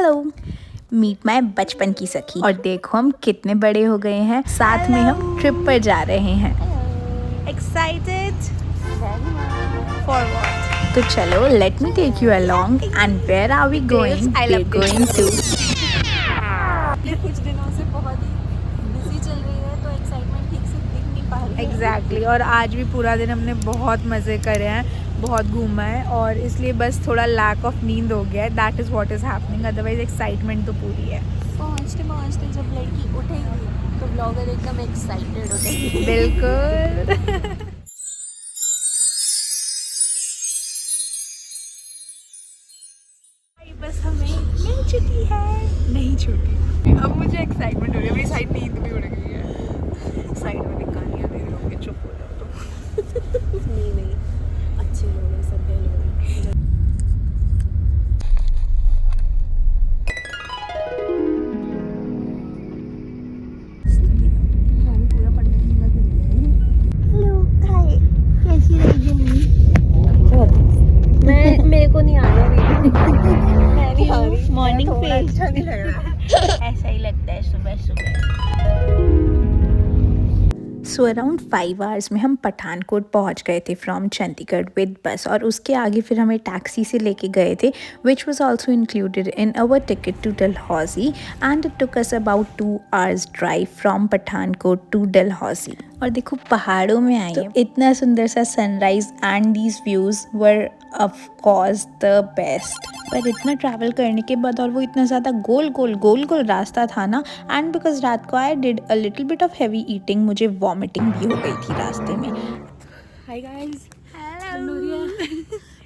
Hello, meet my बचपन की सखी। और देखो हम कितने बड़े हो गए हैं, साथ में हम ट्रिप पर जा रहे हैं। Excited for what? तो चलो, let me take you along. And where are we going? We are going to कुछ दिनों से बहुत ही बिजी चल रही है, तो एक्साइटमेंट ठीक से दिख नहीं पा रही है। एग्जैक्टली और आज भी पूरा दिन हमने बहुत मज़े करे हैं, बहुत घूमा है, और इसलिए बस थोड़ा लैक ऑफ नींद हो गया है। That is what is happening, otherwise excitement तो पूरी है। पहुँचते पहुँचते जब लड़की उठेगी तो ब्लॉगर एकदम एक्साइटेड हो जाएगी। बिल्कुल। बस हमें मिल चुकी है, नहीं छूटी। अब मुझे एक्साइटमेंट हो रही है, मेरी साइड नींद भी उड़ गई है। साइड में निकालियाँ दे रहे होंगे, चुप हो जाओ तो। नहीं अच्छे लोग हैं, सभ्य लोग हैं। मेरे को नहीं आ रहा मैं नहीं आ रही। मॉर्निंग पे अच्छा नहीं लग रहा। ऐसा ही लगता है सुबह सुबह। सो अराउंड 5 आवर्स में हम पठानकोट पहुंच गए थे फ्रॉम चंडीगढ़ विद बस, और उसके आगे फिर हमें टैक्सी से लेके गए थे, which was also included in our ticket to Dalhousie, and it took us about 2 hours drive from Pathankot to Dalhousie. और देखो पहाड़ों में आई तो इतना सुंदर सा sunrise and these views were of course the best. पर इतना ट्रैवल करने के बाद, और वो इतना ज़्यादा गोल गोल रास्ता था ना, एंड बिकॉज रात को I did a little bit of heavy eating, मुझे वॉमिटिंग भी हो गई थी रास्ते में। Hi guys, hello.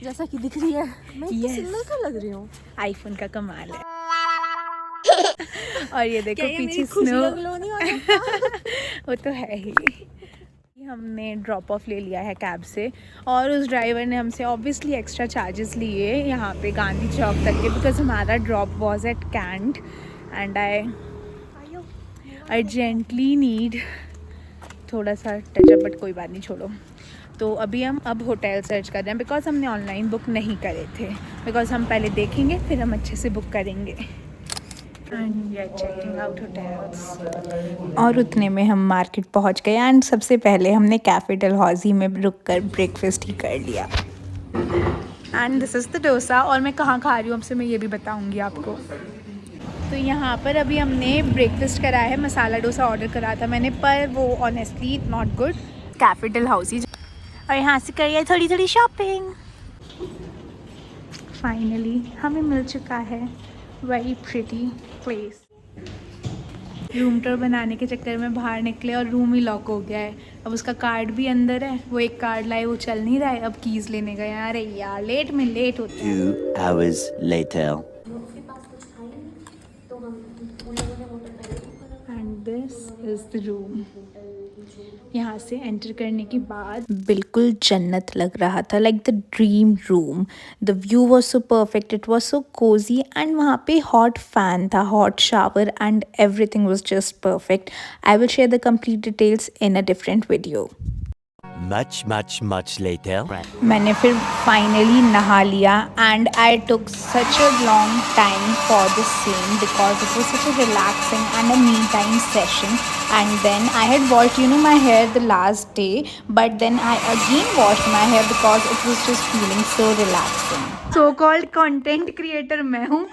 जैसा कि दिख रही है, मैं Yes. सिंगल का लग रही हूँ। आईफोन का कमाल है। और ये देखो क्या ये पीछे मेरी खुशी स्नो। का ग्लो नहीं हो सकता? वो तो है ही। हमने ड्रॉप ऑफ ले लिया है कैब से, और उस ड्राइवर ने हमसे ऑब्वियसली एक्स्ट्रा चार्जेस लिए यहाँ पे गांधी चौक तक के, बिकॉज हमारा drop was at cantt and I urgently need थोड़ा सा टचअप, बट कोई बात नहीं, छोड़ो। तो अभी हम होटल सर्च कर रहे हैं, बिकॉज हमने ऑनलाइन बुक नहीं करे थे, बिकॉज हम पहले देखेंगे फिर हम अच्छे से बुक करेंगे। And we are checking out hotels. और उतने में हम मार्केट पहुंच गए, एंड सबसे पहले हमने कैफे डलहौजी में रुककर ब्रेकफास्ट ही कर लिया। And this is the dosa, और मैं कहाँ खा रही हूँ आपसे मैं ये भी बताऊँगी आपको। तो यहाँ पर अभी हमने ब्रेकफास्ट करा है, मसाला डोसा ऑर्डर करा था मैंने, पर वो honestly not good. Cafe Dalhousie, और यहाँ से करिए थोड़ी थोड़ी शॉपिंग। फाइनली हमें मिल चुका है very pretty place. Room tour बनाने के चक्कर में बाहर निकले और रूम ही लॉक हो गया है। अब उसका कार्ड भी अंदर है, वो एक कार्ड लाए, वो चल नहीं रहा है। अब कीज लेने गए। अरे यार, लेट में लेट होते हैं। 2 hours later. And this is the room. यहाँ से एंटर करने के बाद बिल्कुल जन्नत लग रहा था, like the dream room. The view was so perfect, it was so cosy, and वहाँ पे हॉट फैन था, hot shower, and everything was just perfect. I will share the complete details in a different video. Much later. मैंने फिर finally नहा लिया, and I took such a long time for the same, because it was such a relaxing and a me time session. And then I had washed my hair the last day, but then I again washed my hair because it was just feeling so relaxing. So called content creator मैं हूँ,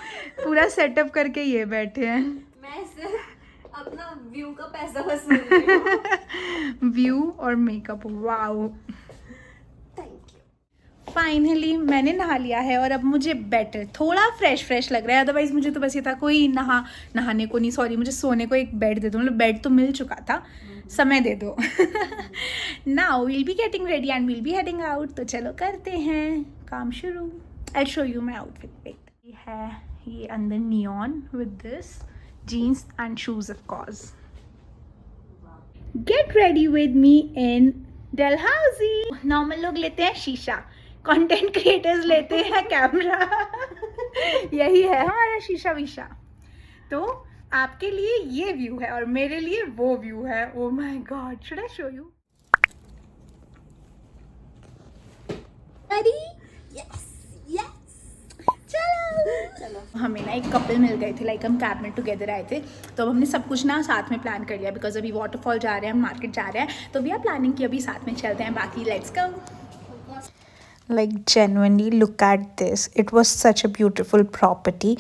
पूरा setup करके ये बैठे हैं। मैं सिर्फ अपना व्यू का पैसा वसूल रही हूँ। व्यू और makeup, wow. Thank you. Finally मैंने नहा लिया है, और अब मुझे बेटर, थोड़ा फ्रेश लग रहा है। अदरवाइज मुझे तो बस ये था कोई नहाने को नहीं, सॉरी, मुझे सोने को एक बेड दे दो, मतलब बेड तो मिल चुका था, समय दे दो। Now we'll be getting ready and we'll be heading out. तो चलो करते हैं काम शुरू। I show you my outfit. Wait, ये है, ये अंदर neon with this jeans and shoes of course. Get ready with me in Dalhousie. Normal लोग लेते हैं शीशा, कंटेंट क्रिएटर्स लेते हैं कैमरा। यही है हमारा शीशा वीशा। तो आपके लिए ये व्यू है और मेरे लिए वो व्यू है। Oh my God, should I show you? Ready? Yes, yes. हमें ना एक कपल मिल गए थे, लाइक हम कैब में टुगेदर आए थे, तो अब हमने सब कुछ ना साथ में प्लान कर लिया बिकॉज अभी वाटरफॉल जा रहे हैं, मार्केट जा रहे हैं, तो वी आर प्लानिंग कि अभी साथ में चलते हैं, बाकी let's go. Like genuinely look at this, it was such a beautiful property.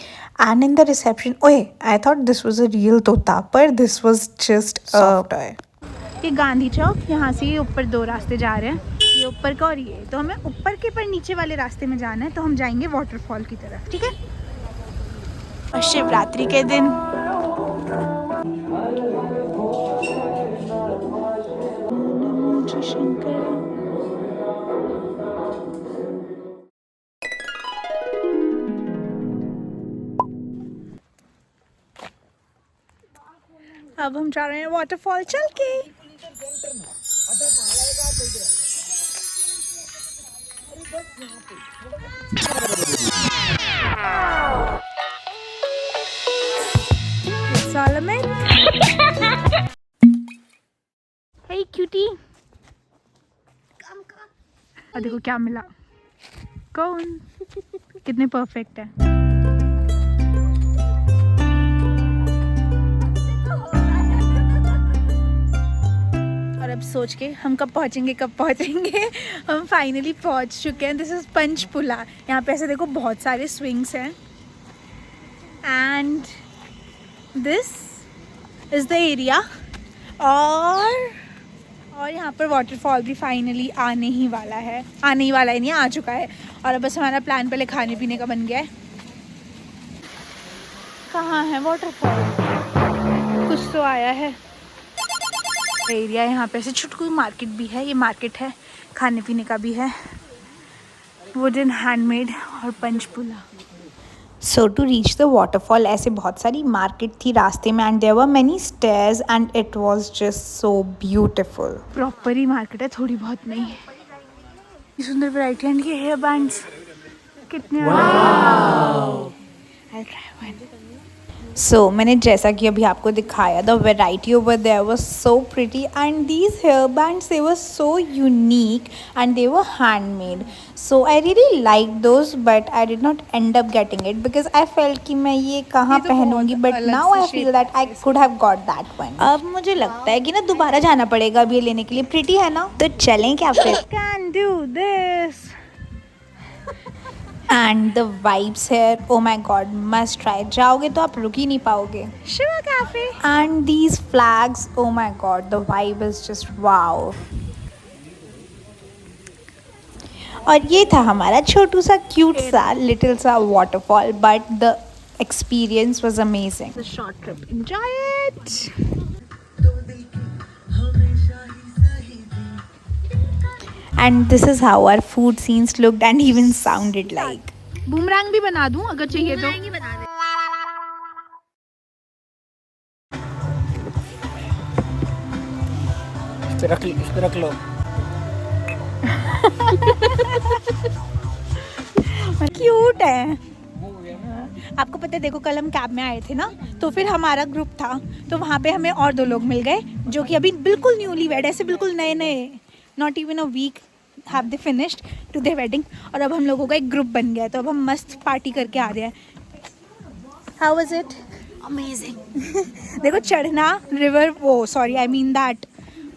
And in the reception, oh I thought this was a real tota, but this was just a toy. ये गांधी चौक, यहाँ से ये ऊपर 2 रास्ते जा रहे हैं, ये ऊपर का और ये, तो हमें ऊपर के पर नीचे वाले रास्ते में जाना है, तो हम जाएंगे वाटरफॉल की तरफ, ठीक है। और शिवरात्रि के दिन अब हम जा रहे हैं वाटरफॉल चल के। Hey cutie, और देखो क्या मिला, कौन कितने परफेक्ट है। और अब सोच के हम कब पहुंचेंगे हम फाइनली पहुंच चुके हैं। This is Panchpula. यहाँ पे ऐसे देखो बहुत सारे स्विंग्स हैं and this is the area. और यहाँ पर वाटरफॉल भी फाइनली आने ही वाला है, नहीं आ चुका है। और अब बस हमारा प्लान पहले खाने पीने का बन गया है। कहाँ है वाटरफॉल? कुछ तो आया है एरिया। यहाँ पे ऐसे छोटी मार्केट भी है, ये मार्केट है, खाने पीने का भी है, वुडन हैंडमेड और पंचपुला। So to reach the waterfall, ऐसे बहुत सारी मार्केट थी रास्ते में and there were many stairs and it was just so beautiful. Proper he market है, थोड़ी बहुत नहीं। ये सुंदर वैरायटी एंड ये हेयर बैंड्स कितने I'll try one. So मैंने जैसा कि अभी आपको दिखाया, the variety over there was so pretty and these hairbands, they were so unique and they were handmade. So I really liked those but I did not end up getting it because I felt कि मैं ये कहाँ पहनूंगी, but now I feel that I could have got that one. अब मुझे लगता है कि ना दोबारा जाना पड़ेगा अब ये लेने के लिए। प्रिटी है ना, तो चलें क्या फिर? Can do this. And the vibes here, oh my god, must try. जाओगे तो आप रुक ही नहीं पाओगे। Shiva Cafe. And these flags, oh my god, the vibe is just wow. और ये था हमारा छोटू सा क्यूट सा लिटिल सा waterfall, but the experience was amazing. It's a short trip. Enjoy it. And this is how our food scenes looked and even sounded like. Boomerang भी बना दूं अगर चाहिए तो। इस पे रख लो। क्यूट है। आपको पता है, देखो कल हम कैब में आए थे ना, तो फिर हमारा ग्रुप था, तो वहाँ पे हमें और 2 लोग मिल गए जो कि अभी बिल्कुल न्यूली वेड, ऐसे बिल्कुल नए, not even a week have they finished to their wedding. और अब हम लोगों का एक ग्रुप बन गया है, तो अब हम मस्त पार्टी करके आ रहे हैं। How was it? अमेजिंग। देखो चढ़ना रिवर, वो sorry I mean that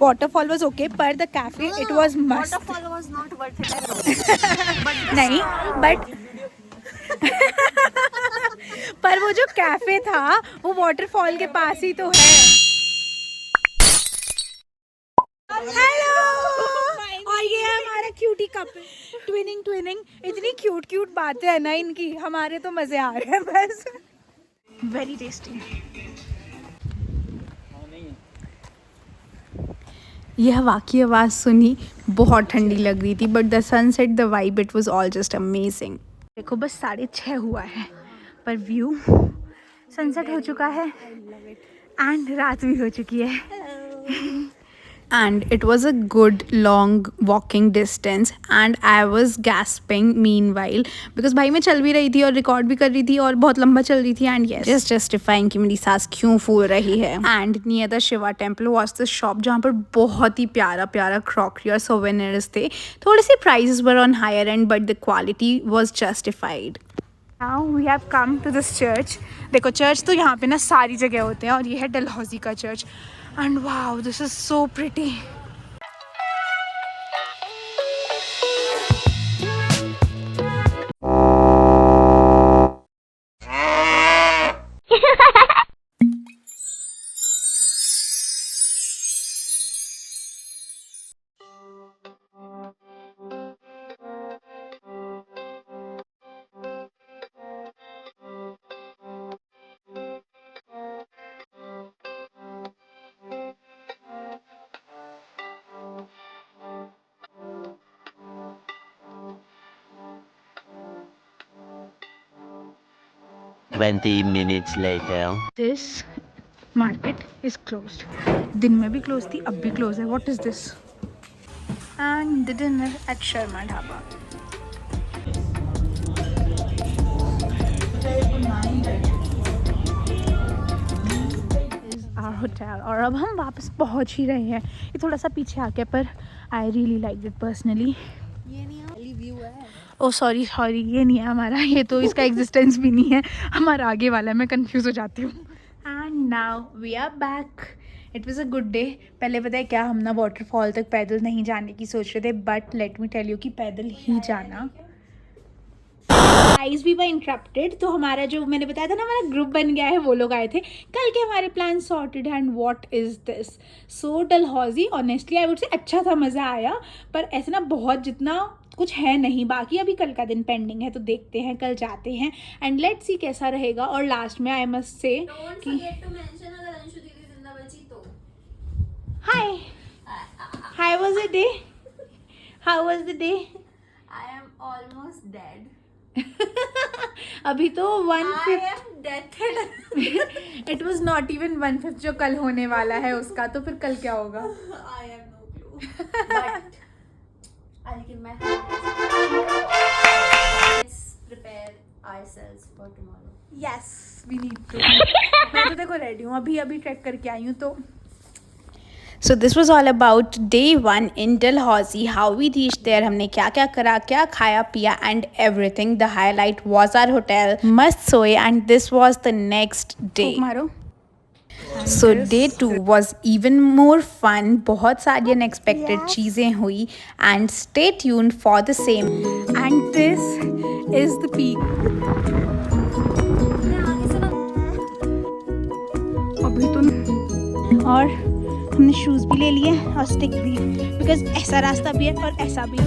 waterfall was okay, पर the cafe it was must. Waterfall was not worth it. नहीं, but पर वो जो कैफे था वो वाटरफॉल के पास ही तो है। हेलो, और ये है हमारा क्यूटी कपल, ट्विनिंग। इतनी क्यूट बातें है ना इनकी, हमारे तो मजे आ रहे हैं बस। Very tasty. यह हवा की आवाज़ सुनी, बहुत ठंडी लग रही थी, but the sunset, the vibe, it was all just amazing. देखो बस 6:30 हुआ है, पर व्यू सनसेट हो चुका है एंड रात भी हो चुकी है। And it was a good long walking distance and I was gasping meanwhile because भाई मैं चल भी रही थी और रिकॉर्ड भी कर रही थी और बहुत लंबा चल रही थी and yes, just justifying कि मेरी सांस क्यों फूल रही है। And near the Shiva temple was the shop जहाँ पर बहुत ही प्यारा crockery और souvenirs थे। थोड़े से prices were on higher end but the quality was justified. Now we have come to this church. देखो चर्च तो यहाँ पे ना सारी जगह होते हैं और ये है डलहौजी का church and wow this is so pretty. Minutes later. This market is closed. दिन में भी क्लोज थी, अब भी क्लोज है। What is this? And the dinner at Sharma dhaba. Our hotel और अब हम वापस पहुंच ही रहे हैं। ये थोड़ा सा पीछे आके पर I really like it personally. Oh sorry ये नहीं है हमारा, ये तो इसका एग्जिस्टेंस भी नहीं है, हमारा आगे वाला है, मैं कंफ्यूज हो जाती हूँ। And now we are back. It was a good day. पहले पता है क्या, हम ना वाटरफॉल तक पैदल नहीं जाने की सोच रहे थे, but let me tell you कि पैदल ही जाना। आइज भी इंटरप्टेड, तो हमारा जो मैंने बताया था ना हमारा ग्रुप बन गया है, वो लोग आए थे कल के, हमारे plan sorted and what is this. So Dalhousie honestly I would say अच्छा था, मज़ा आया, पर ऐसे ना बहुत जितना कुछ है नहीं, बाकी अभी कल का दिन पेंडिंग है, तो देखते हैं कल जाते हैं एंड लेट्स सी कैसा रहेगा। और लास्ट में आई मस्ट से कि hi was the day, how was the day? I am almost dead. अभी तो 1/5 I am dead. It was not even 1/5 जो कल होने वाला है उसका, तो फिर कल क्या होगा? I have no clue. But I'll give my best. Let's prepare ourselves for tomorrow. Yes we need to. मैं तो देखो रेडी हूँ, अभी ट्रैक करके आई हूँ तो। So this was all about day 1 in Dalhousie, how we reached there, हमने क्या क्या करा, क्या खाया पिया and everything. The highlight was our hotel, must soy, and this was the next day. मारो। So day 2 was even more fun. बहुत सारी unexpected चीज़ें हुई and stay tuned for the same. And this is the peak. अभी तो और हमने shoes भी ले लिए और स्टिक भी, बिकॉज ऐसा रास्ता भी है और ऐसा भी।